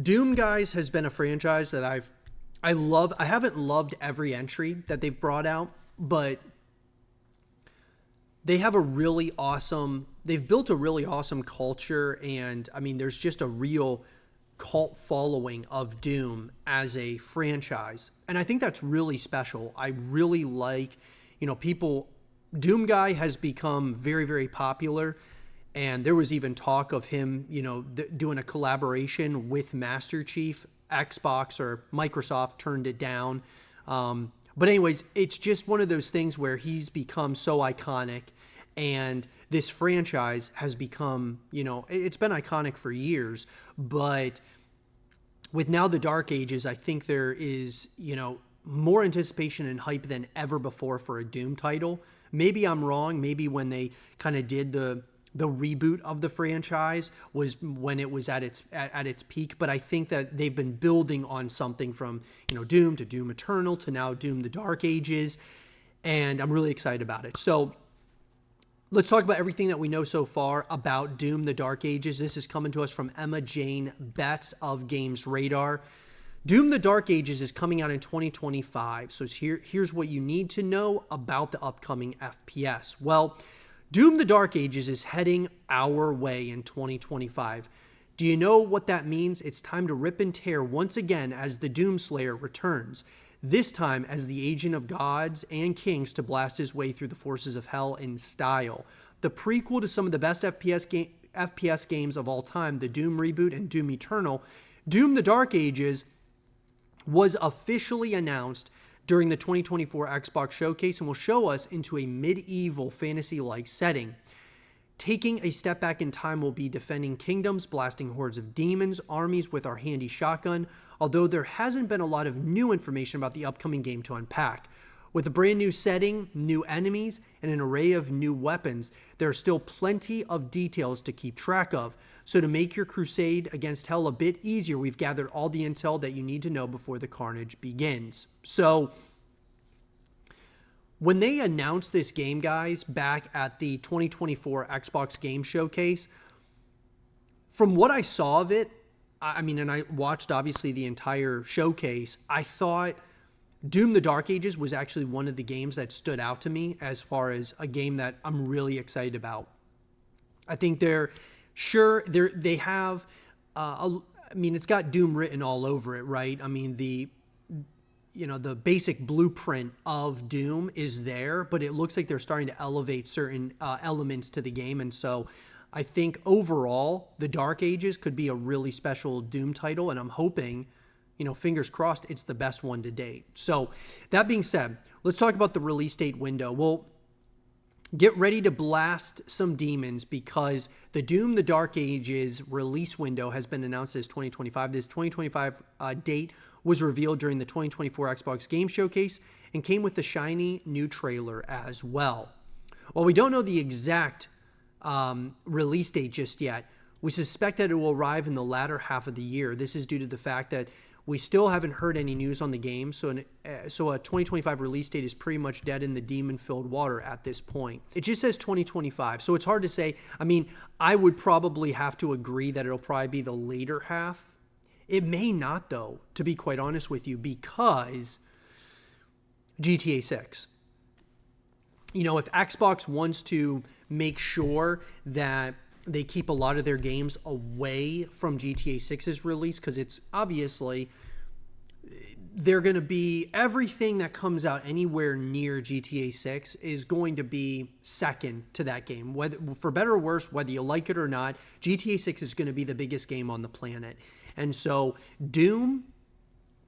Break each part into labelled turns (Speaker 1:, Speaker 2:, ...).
Speaker 1: Doom, guys, has been a franchise that I love. I haven't loved every entry that they've brought out, but they have a really awesome, they've built a really awesome culture. And I mean, there's just a real cult following of Doom as a franchise. And I think that's really special. I really like, people, Doom guy has become very, very popular. And there was even talk of him, doing a collaboration with Master Chief. Xbox or Microsoft turned it down. But anyways, it's just one of those things where he's become so iconic, and this franchise has become, it's been iconic for years, but with now the Dark Ages, I think there is, more anticipation and hype than ever before for a Doom title. Maybe I'm wrong. Maybe when they kind of did the reboot of the franchise was when it was at its peak, but I think that they've been building on something from, Doom to Doom Eternal to now Doom the Dark Ages, and I'm really excited about it. So let's talk about everything that we know so far about Doom the Dark Ages. This is coming to us from Emma Jane Betts of Games Radar. Doom the Dark Ages is coming out in 2025. So here's what you need to know about the upcoming FPS. Well, Doom the Dark Ages is heading our way in 2025. Do you know what that means? It's time to rip and tear once again as the Doomslayer returns. This time as the agent of gods and kings to blast his way through the forces of hell in style. The prequel to some of the best FPS games of all time, the Doom reboot and Doom Eternal, Doom the Dark Ages was officially announced during the 2024 Xbox Showcase and will show us into a medieval fantasy-like setting. Taking a step back in time, we'll be defending kingdoms, blasting hordes of demons, armies with our handy shotgun, although there hasn't been a lot of new information about the upcoming game to unpack. With a brand new setting, new enemies, and an array of new weapons, there are still plenty of details to keep track of. So to make your crusade against hell a bit easier, we've gathered all the intel that you need to know before the carnage begins. So when they announced this game, guys, back at the 2024 Xbox Game Showcase, from what I saw of it, and I watched obviously the entire showcase, I thought Doom the Dark Ages was actually one of the games that stood out to me as far as a game that I'm really excited about. I think they have, it's got Doom written all over it, right? I mean, the basic blueprint of Doom is there, but it looks like they're starting to elevate certain elements to the game. And so I think overall, the Dark Ages could be a really special Doom title, and I'm hoping, fingers crossed, it's the best one to date. So that being said, let's talk about the release date window. Well, get ready to blast some demons because the Doom the Dark Ages release window has been announced as 2025. This 2025 date was revealed during the 2024 Xbox Game Showcase and came with the shiny new trailer as well. While we don't know the exact release date just yet, we suspect that it will arrive in the latter half of the year. This is due to the fact that we still haven't heard any news on the game, so a 2025 release date is pretty much dead in the demon-filled water at this point. It just says 2025, so it's hard to say. I would probably have to agree that it'll probably be the later half. It may not, though, to be quite honest with you, because GTA 6. If Xbox wants to make sure that they keep a lot of their games away from GTA 6's release, because it's obviously they're going to be, everything that comes out anywhere near GTA 6 is going to be second to that game. Whether for better or worse, whether you like it or not, GTA 6 is going to be the biggest game on the planet. And so Doom,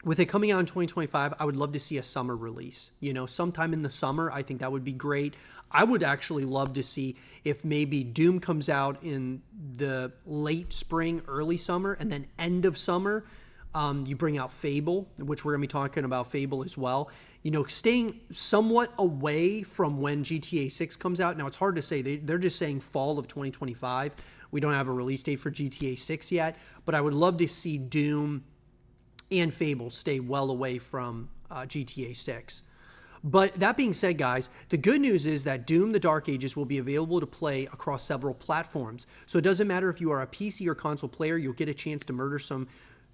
Speaker 1: with it coming out in 2025, I would love to see a summer release. Sometime in the summer, I think that would be great. I would actually love to see if maybe Doom comes out in the late spring, early summer, and then end of summer, you bring out Fable, which we're going to be talking about Fable as well. Staying somewhat away from when GTA 6 comes out. Now, it's hard to say. They're just saying fall of 2025. We don't have a release date for GTA 6 yet, but I would love to see Doom and Fable stay well away from GTA 6. But that being said, guys, the good news is that Doom the Dark Ages will be available to play across several platforms. So it doesn't matter if you are a PC or console player, you'll get a chance to murder some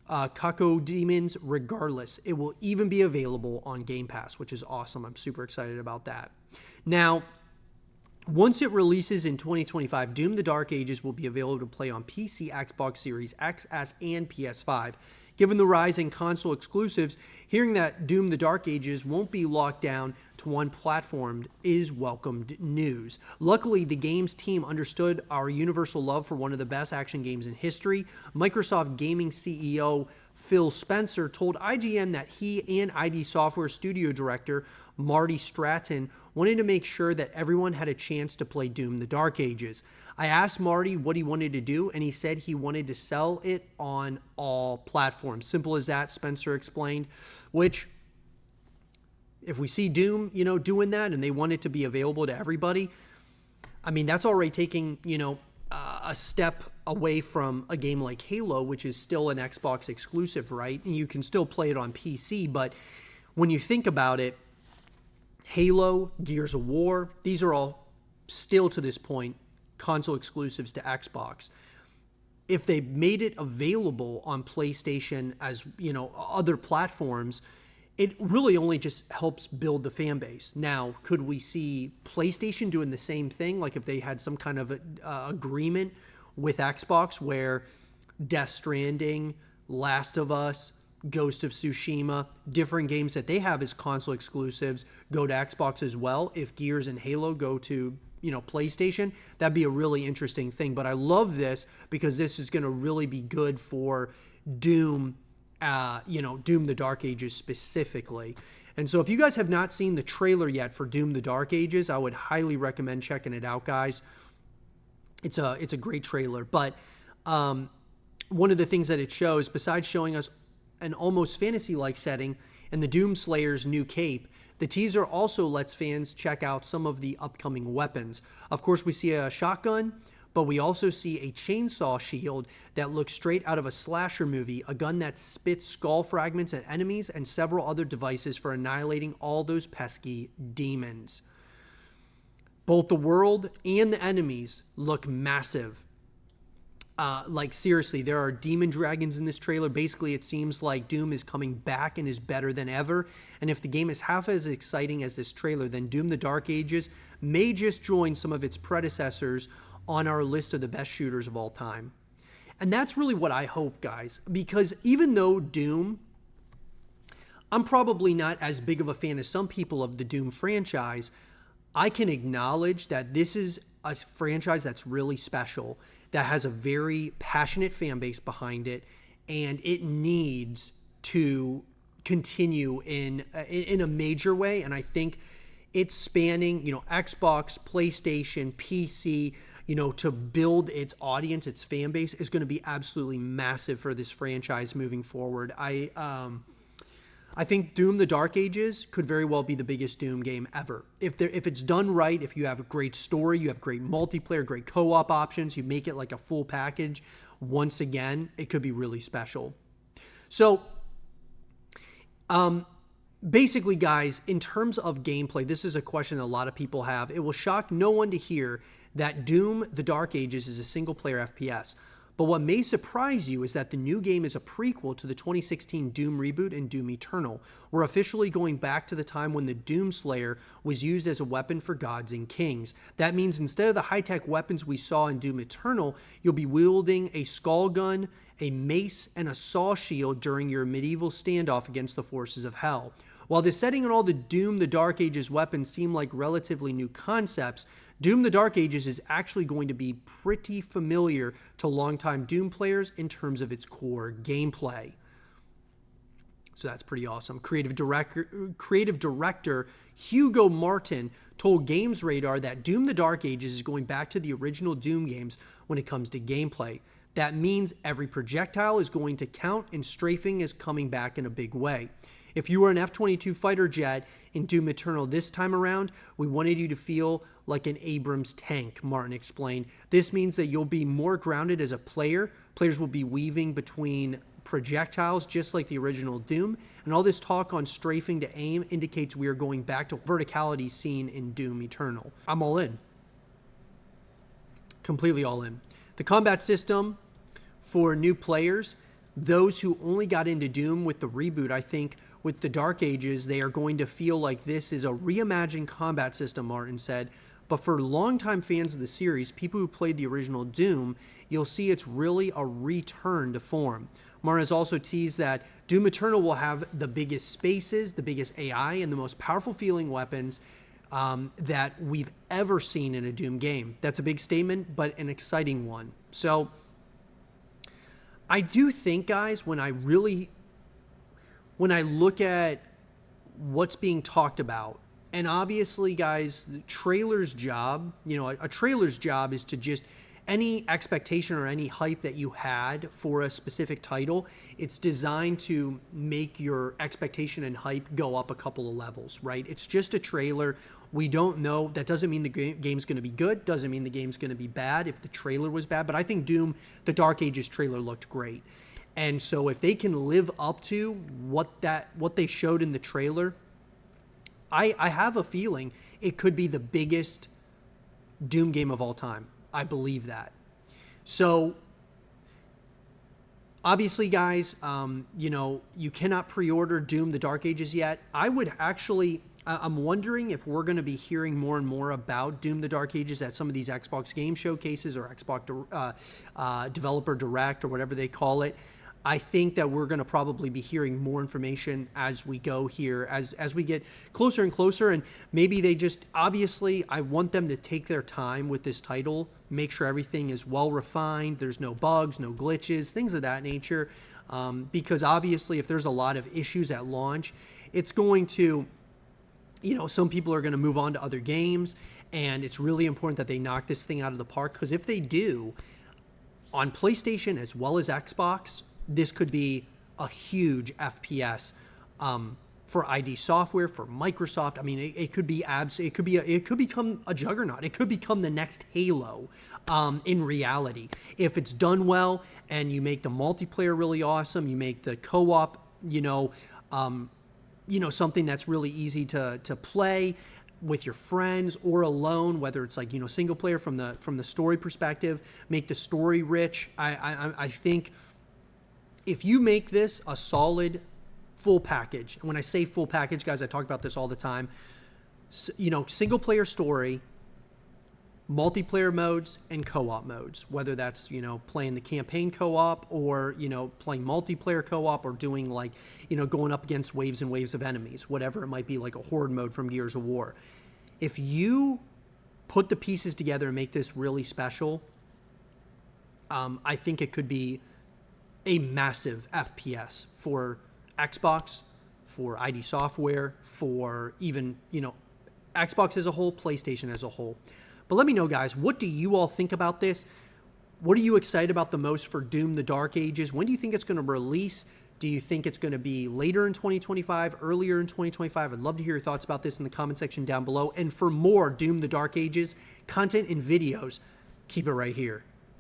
Speaker 1: Kako Demons regardless. It will even be available on Game Pass, which is awesome. I'm super excited about that. Now, once it releases in 2025, Doom the Dark Ages will be available to play on PC, Xbox Series XS, and PS5. Given the rise in console exclusives, hearing that Doom the Dark Ages won't be locked down to one platform is welcomed news. Luckily, the game's team understood our universal love for one of the best action games in history. Microsoft Gaming CEO Phil Spencer told IGN that he and ID Software studio director Marty Stratton wanted to make sure that everyone had a chance to play Doom the Dark Ages. I asked Marty what he wanted to do, and he said he wanted to sell it on all platforms. Simple as that, Spencer explained, which, if we see Doom, doing that, and they want it to be available to everybody, I mean, that's already taking, a step away from a game like Halo, which is still an Xbox exclusive, right? And you can still play it on PC, but when you think about it, Halo, Gears of War, these are all still to this point console exclusives to Xbox. If they made it available on PlayStation as, other platforms, it really only just helps build the fan base. Now, could we see PlayStation doing the same thing? Like if they had some kind of agreement with Xbox where Death Stranding, Last of Us, Ghost of Tsushima, different games that they have as console exclusives go to Xbox as well. If Gears and Halo go to PlayStation, that'd be a really interesting thing. But I love this because this is going to really be good for Doom, Doom the Dark Ages specifically. And so if you guys have not seen the trailer yet for Doom the Dark Ages, I would highly recommend checking it out, guys. It's a great trailer. But one of the things that it shows, besides showing us an almost fantasy-like setting and the Doomslayer's new cape, the teaser also lets fans check out some of the upcoming weapons. Of course, we see a shotgun, but we also see a chainsaw shield that looks straight out of a slasher movie, a gun that spits skull fragments at enemies, and several other devices for annihilating all those pesky demons. Both the world and the enemies look massive. Seriously, there are demon dragons in this trailer. Basically, it seems like Doom is coming back and is better than ever. And if the game is half as exciting as this trailer, then Doom the Dark Ages may just join some of its predecessors on our list of the best shooters of all time. And that's really what I hope, guys, because even though Doom, I'm probably not as big of a fan as some people of the Doom franchise, I can acknowledge that this is a franchise that's really special, that has a very passionate fan base behind it, and it needs to continue in a major way. And I think it's spanning, Xbox, PlayStation, PC, to build its audience, its fan base is going to be absolutely massive for this franchise moving forward. I think Doom the Dark Ages could very well be the biggest Doom game ever. If it's done right, if you have a great story, you have great multiplayer, great co-op options, you make it like a full package, once again, it could be really special. So, basically, guys, in terms of gameplay, this is a question a lot of people have. It will shock no one to hear that Doom the Dark Ages is a single-player FPS. But what may surprise you is that the new game is a prequel to the 2016 Doom reboot and Doom Eternal. We're officially going back to the time when the Doomslayer was used as a weapon for gods and kings. That means instead of the high-tech weapons we saw in Doom Eternal, you'll be wielding a skull gun, a mace, and a saw shield during your medieval standoff against the forces of hell. While the setting and all the Doom the Dark Ages weapons seem like relatively new concepts, Doom the Dark Ages is actually going to be pretty familiar to longtime Doom players in terms of its core gameplay. So that's pretty awesome. Creative director Hugo Martin told Games Radar that Doom the Dark Ages is going back to the original Doom games when it comes to gameplay. That means every projectile is going to count and strafing is coming back in a big way. If you were an F-22 fighter jet in Doom Eternal this time around, we wanted you to feel like an Abrams tank, Martin explained. This means that you'll be more grounded as a player. Players will be weaving between projectiles just like the original Doom. And all this talk on strafing to aim indicates we are going back to verticality seen in Doom Eternal. I'm all in. Completely all in. The combat system for new players, those who only got into Doom with the reboot, I think with the Dark Ages, they are going to feel like this is a reimagined combat system, Martin said. But for longtime fans of the series, people who played the original Doom, you'll see it's really a return to form. Martin has also teased that Doom Eternal will have the biggest spaces, the biggest AI, and the most powerful feeling weapons that we've ever seen in a Doom game. That's a big statement, but an exciting one. So I do think, guys, when I look at what's being talked about, and obviously, guys, the trailer's job, a trailer's job is to just, any expectation or any hype that you had for a specific title, it's designed to make your expectation and hype go up a couple of levels, right? It's just a trailer. We don't know. That doesn't mean the game's going to be good. Doesn't mean the game's going to be bad if the trailer was bad. But I think Doom, the Dark Ages trailer looked great. And so if they can live up to what they showed in the trailer, I have a feeling it could be the biggest Doom game of all time. I believe that. So obviously, guys, you cannot pre-order Doom the Dark Ages yet. I'm wondering if we're going to be hearing more and more about Doom the Dark Ages at some of these Xbox game showcases or Xbox Developer Direct or whatever they call it. I think that we're going to probably be hearing more information as we go here, as we get closer and closer. And maybe they just, obviously, I want them to take their time with this title, make sure everything is well refined, there's no bugs, no glitches, things of that nature. Because obviously, if there's a lot of issues at launch, it's going to, some people are going to move on to other games. And it's really important that they knock this thing out of the park. Because if they do, on PlayStation as well as Xbox, this could be a huge FPS for idsoftware, for Microsoft. I mean, it could become a juggernaut. It could become the next Halo in reality. If it's done well and you make the multiplayer really awesome, you make the co-op, something that's really easy to play with your friends or alone, whether it's like, single player from the story perspective, make the story rich. I think if you make this a solid full package, and when I say full package, guys, I talk about this all the time, single player story, multiplayer modes, and co-op modes, whether that's, playing the campaign co-op or, playing multiplayer co-op or doing like, going up against waves and waves of enemies, whatever it might be, like a horde mode from Gears of War. If you put the pieces together and make this really special, I think it could be a massive FPS for Xbox, for idsoftware, for even, Xbox as a whole, PlayStation as a whole. But let me know, guys, what do you all think about this? What are you excited about the most for Doom the Dark Ages? When do you think it's going to release? Do you think it's going to be later in 2025, earlier in 2025? I'd love to hear your thoughts about this in the comment section down below. And for more Doom the Dark Ages content and videos, keep it right here.